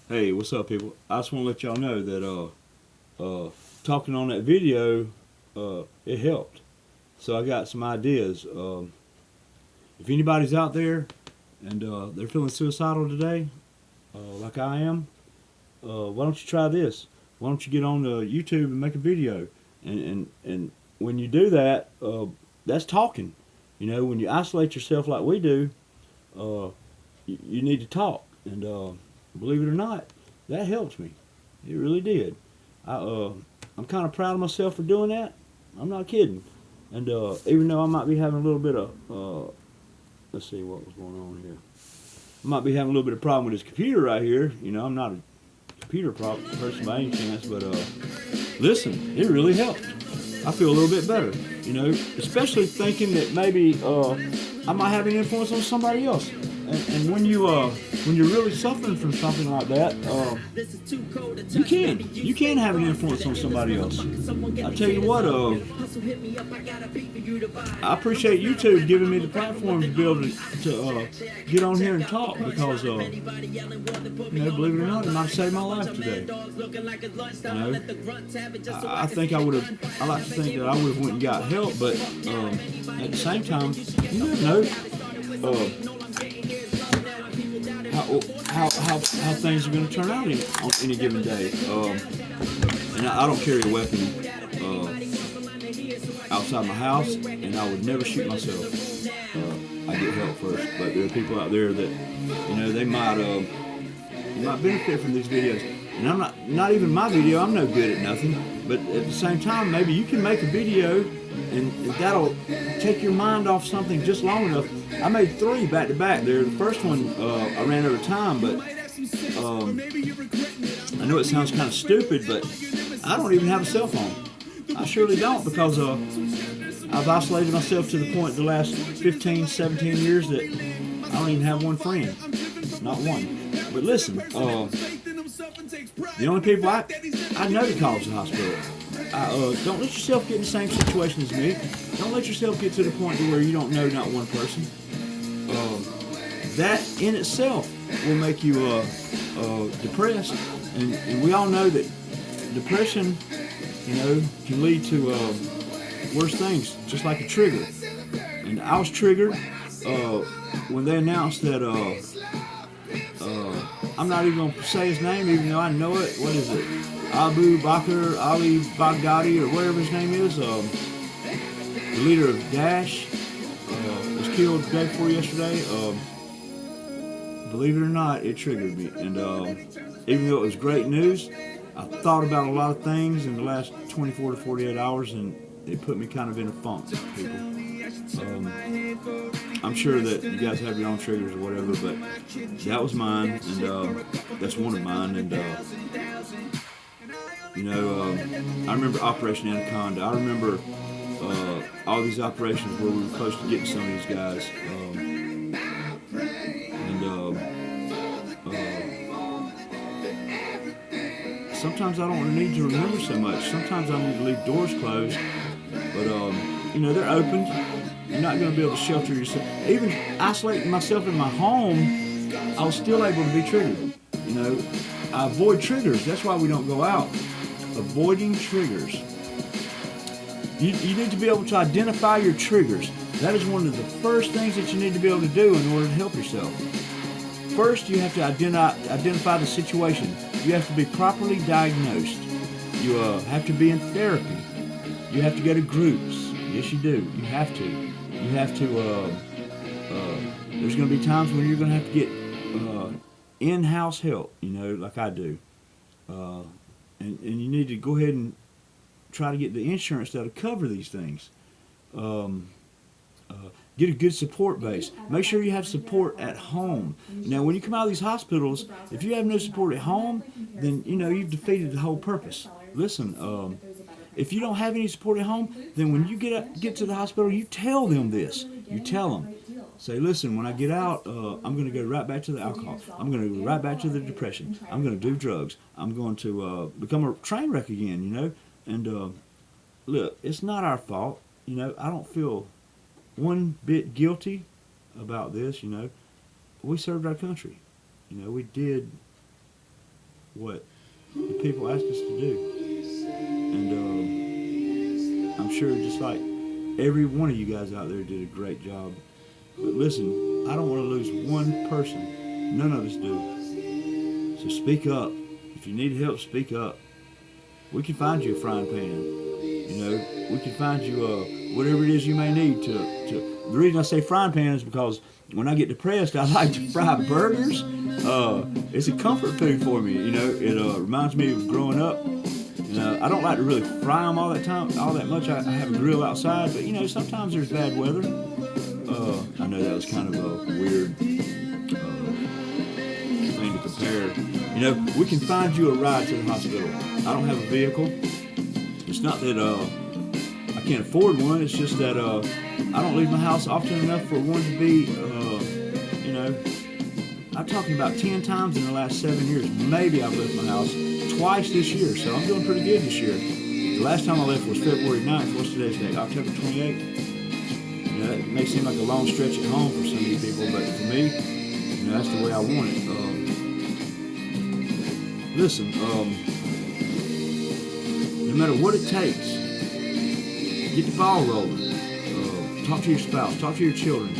Hey, what's up, people? I just want to let y'all know that talking on that video, it helped. So I got some ideas. If anybody's out there and they're feeling suicidal today, like I am, why don't you try this? Why don't you get on YouTube and make a video? And when you do that, that's talking. You know, when you isolate yourself like we do, uh, you need to talk. And believe it or not, that helps me. It really did. I, uh, I'm kind of proud of myself for doing that. I'm not kidding. And even though I might be having a little bit of, let's see what was going on here. I might be having a little bit of problem with this computer right here. You know, I'm not a computer person by any chance, but listen, it really helped. I feel a little bit better. You know, especially thinking that maybe I might have an influence on somebody else. And when you're really suffering from something like that, you can have an influence on somebody else. I tell you what, I appreciate YouTube giving me the platform to be able to get on here and talk because, you know, believe it or not, it might save my life today. You know, I think I would have. I like to think that I would have went and got help, but at the same time, you never know. How things are going to turn out on any given day. And I don't carry a weapon outside my house, and I would never shoot myself. I get help first, but there are people out there that, you know, they might benefit from these videos. And I'm not even my video. I'm no good at nothing. But at the same time, maybe you can make a video, and that'll take your mind off something just long enough. I made 3 back to back there. The first one I ran over time, but I know it sounds kind of stupid, but I don't even have a cell phone. I surely don't, because I've isolated myself to the point the last 15, 17 years that I don't even have one friend. Not one. But listen, the only people I know to call is the hospital. Don't let yourself get in the same situation as me. Don't let yourself get to the point to where you don't know not one person. That in itself will make you depressed, and we all know that depression, you know, can lead to worse things, just like a trigger. And I was triggered when they announced that. I'm not even gonna say his name, even though I know it. What is it? Abu Bakr Ali Baghdadi, or whatever his name is. The leader of Daesh was killed the day before yesterday. Believe it or not, it triggered me. And even though it was great news, I thought about a lot of things in the last 24 to 48 hours, and it put me kind of in a funk, people. I'm sure that you guys have your own triggers or whatever, but that was mine, and that's one of mine. And you know, I remember Operation Anaconda. I remember all these operations where we were close to getting some of these guys. Sometimes I don't need to remember so much. Sometimes I need to leave doors closed, but you know, they're opened. You're not going to be able to shelter yourself. Even isolating myself in my home, I was still able to be triggered. You know, I avoid triggers. That's why we don't go out. Avoiding triggers. You need to be able to identify your triggers. That is one of the first things that you need to be able to do in order to help yourself. First, you have to identify the situation. You have to be properly diagnosed. You have to be in therapy. You have to go to groups. Yes, you do. You have to. You have to. There's going to be times when you're going to have to get in-house help. You know, like I do. And you need to go ahead and try to get the insurance that'll cover these things. Get a good support base. Make sure you have support at home. Now, when you come out of these hospitals, if you have no support at home, then, you know, you've defeated the whole purpose. Listen, if you don't have any support at home, then when you get to the hospital, you tell them this. You tell them. Say, listen, when I get out, I'm going to go right back to the alcohol. I'm going to go right back to the depression. I'm going to do drugs. I'm going to become a train wreck again, you know. And look, it's not our fault. You know, I don't feel one bit guilty about this, you know. We served our country. You know, we did what the people ask us to do. And I'm sure just like every one of you guys out there did a great job. But listen, I don't want to lose one person. None of us do. So speak up. If you need help, speak up. We can find you a frying pan. You know, we can find you whatever it is you may need to. The reason I say frying pan is because when I get depressed, I like to fry burgers. It's a comfort food for me. You know, it reminds me of growing up. You know, I don't like to really fry them all that much. I have a grill outside, but you know, sometimes there's bad weather. I know that was kind of a weird thing to compare. You know, we can find you a ride to the hospital. I don't have a vehicle. It's not that I can't afford one. It's just that I don't leave my house often enough for one to be, you know, I'm talking about 10 times in the last 7 years. Maybe I've left my house twice this year, so I'm doing pretty good this year. The last time I left was February 9th. What's today's date? October 28th. You know, that may seem like a long stretch at home for some of you people, but for me, you know, that's the way I want it. Listen, no matter what it takes, get the ball rolling. Talk to your spouse. Talk to your children.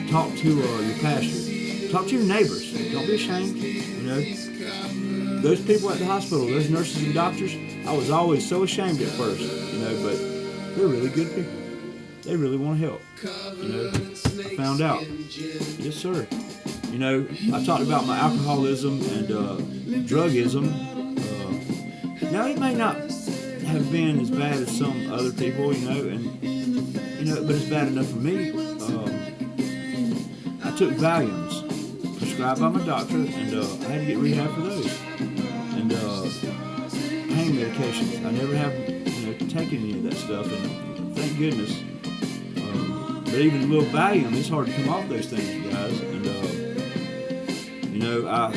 Talk to your pastor. Talk to your neighbors. Don't be ashamed. You know, those people at the hospital, those nurses and doctors, I was always so ashamed at first. You know, but they're really good people. They really want to help. You know, I found out. Yes, sir. You know, I talked about my alcoholism and drugism. Now, it may not have been as bad as some other people, you know, and you know, but it's bad enough for me. I took Valiums, prescribed by my doctor, and I had to get rehab for those. And pain medications. I never have, you know, taken any of that stuff, and thank goodness. But even a little Valium, it's hard to come off those things, guys. And you know, I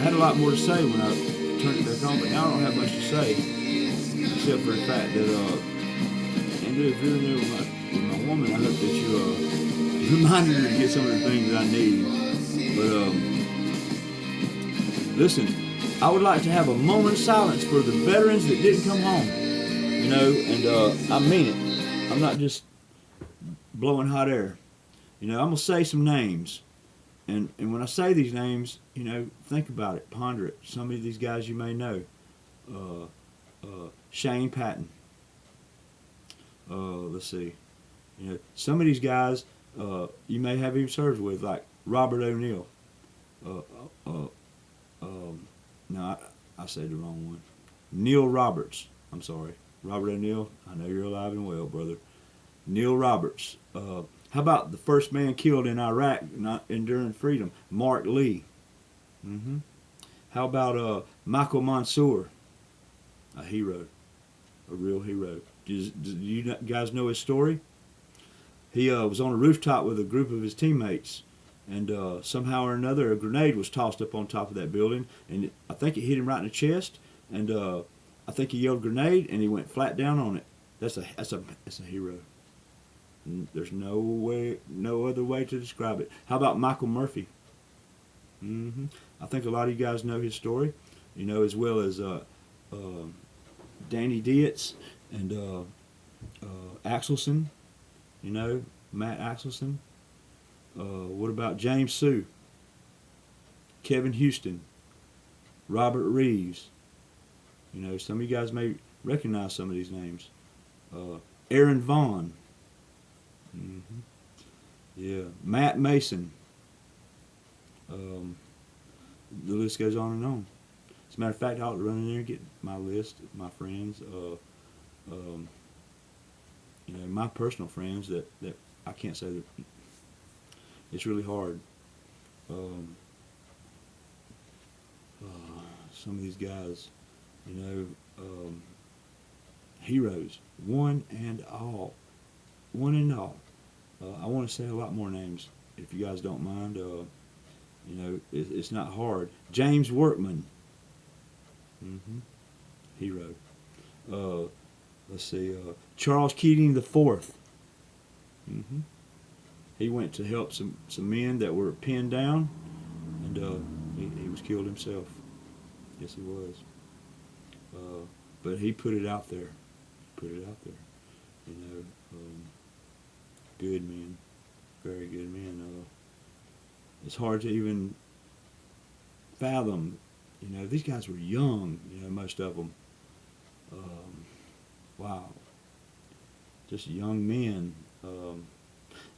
had a lot more to say when I turned it back on, but now I don't have much to say, except for the fact that, and if you're in there with my woman, I hope that you reminded her to get some of the things that I need. But listen, I would like to have a moment of silence for the veterans that didn't come home. You know, and I mean it. I'm not just blowing hot air. You know, I'm going to say some names. And when I say these names, you know, think about it, ponder it. Some of these guys you may know. Shane Patton. Let's see. You know, some of these guys you may have even served with, like Robert O'Neill. No, I said the wrong one. Neil Roberts. I'm sorry. Robert O'Neill, I know you're alive and well, brother. Neil Roberts. How about the first man killed in Iraq, not enduring freedom? Mark Lee. How about Michael Mansour? A hero. A real hero. Do you guys know his story? He was on a rooftop with a group of his teammates, and somehow or another a grenade was tossed up on top of that building, and I think it hit him right in the chest, and I think he yelled grenade, and he went flat down on it. That's a hero. There's no other way to describe it. How about Michael Murphy? I think a lot of you guys know his story, you know, as well as Danny Dietz and Axelson, you know, Matt Axelson. What about James Sue? Kevin Houston, Robert Reeves. You know, some of you guys may recognize some of these names. Aaron Vaughn. Yeah, Matt Mason. The list goes on and on. As a matter of fact, I ought to run in there and get my list of my friends. You know, my personal friends that I can't say that it's really hard. Some of these guys, you know, heroes, one and all. I want to say a lot more names, if you guys don't mind. You know, it's not hard. James Workman, hero. Let's see, Charles Keating IV. He went to help some men that were pinned down, and he was killed himself. Yes, he was. But he put it out there. Put it out there. You know, good men, very good men. It's hard to even fathom. You know, these guys were young. You know, most of them. Wow. Just young men.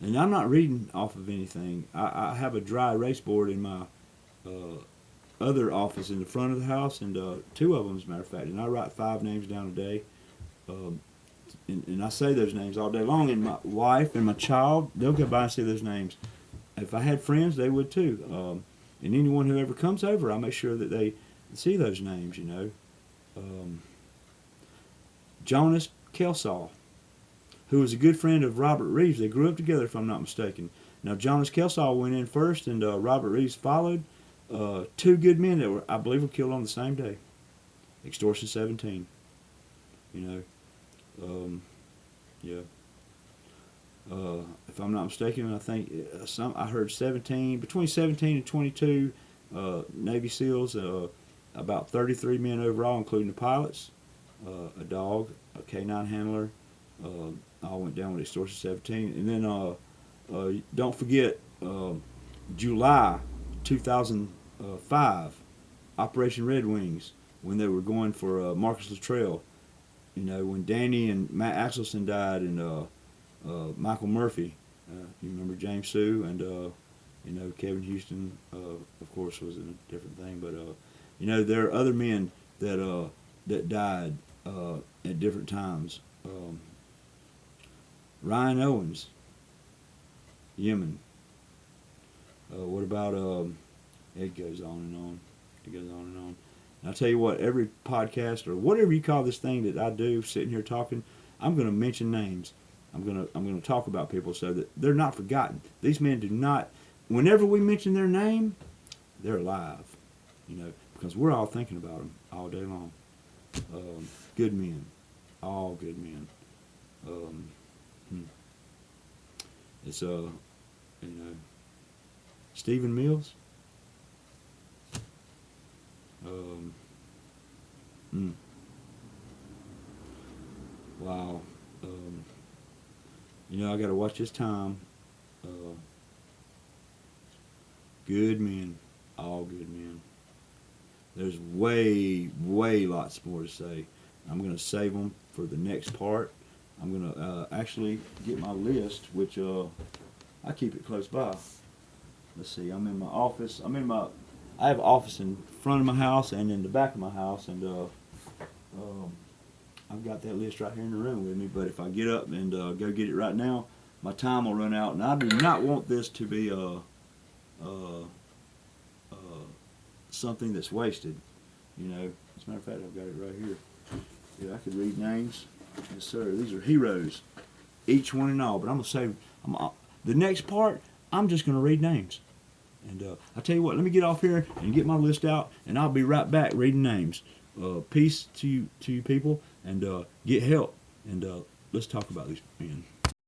And I'm not reading off of anything. I have a dry erase board in my other office in the front of the house, and 2 of them, as a matter of fact. And I write 5 names down a day. And I say those names all day long. And my wife and my child, they'll go by and say those names. If I had friends, they would too. And anyone who ever comes over, I make sure that they see those names, you know. Jonas Kelsall, who was a good friend of Robert Reeves. They grew up together, if I'm not mistaken. Now, Jonas Kelsall went in first, and Robert Reeves followed. 2 good men that I believe were killed on the same day. Extortion 17. You know, yeah. If I'm not mistaken, I think I heard between 17 and 22 Navy SEALs, about 33 men overall, including the pilots, a dog, a K9 handler, all went down with Extortion 17. And then don't forget July 2005, Operation Red Wings, when they were going for Marcus Luttrell. You know, when Danny and Matt Axelson died, and Michael Murphy, you remember James Sue, and you know, Kevin Houston, of course, was a different thing. But you know, there are other men that that died at different times. Ryan Owens, Yemen. What about it goes on and on. It goes on and on. And I'll tell you what, every podcast or whatever you call this thing that I do, sitting here talking, I'm going to mention names. I'm going to talk about people so that they're not forgotten. These men do not. Whenever we mention their name, they're alive. You know, because we're all thinking about them all day long. Good men, all good men. It's you know, Stephen Mills. Wow. You know, I got to watch this time. Good men, all good men. There's way lots more to say. I'm going to save them for the next part. I'm going to actually get my list, which I keep it close by. Let's see, I'm in my office. I have an office in front of my house and in the back of my house, and I've got that list right here in the room with me. But if I get up and go get it right now, my time will run out, and I do not want this to be something that's wasted. You know, as a matter of fact, I've got it right here. Yeah, I could read names. Yes, sir. These are heroes, each one and all. But I'm gonna say, the next part, I'm just gonna read names. And I'll tell you what, let me get off here and get my list out, and I'll be right back reading names. Peace to you people, and get help. And let's talk about these men.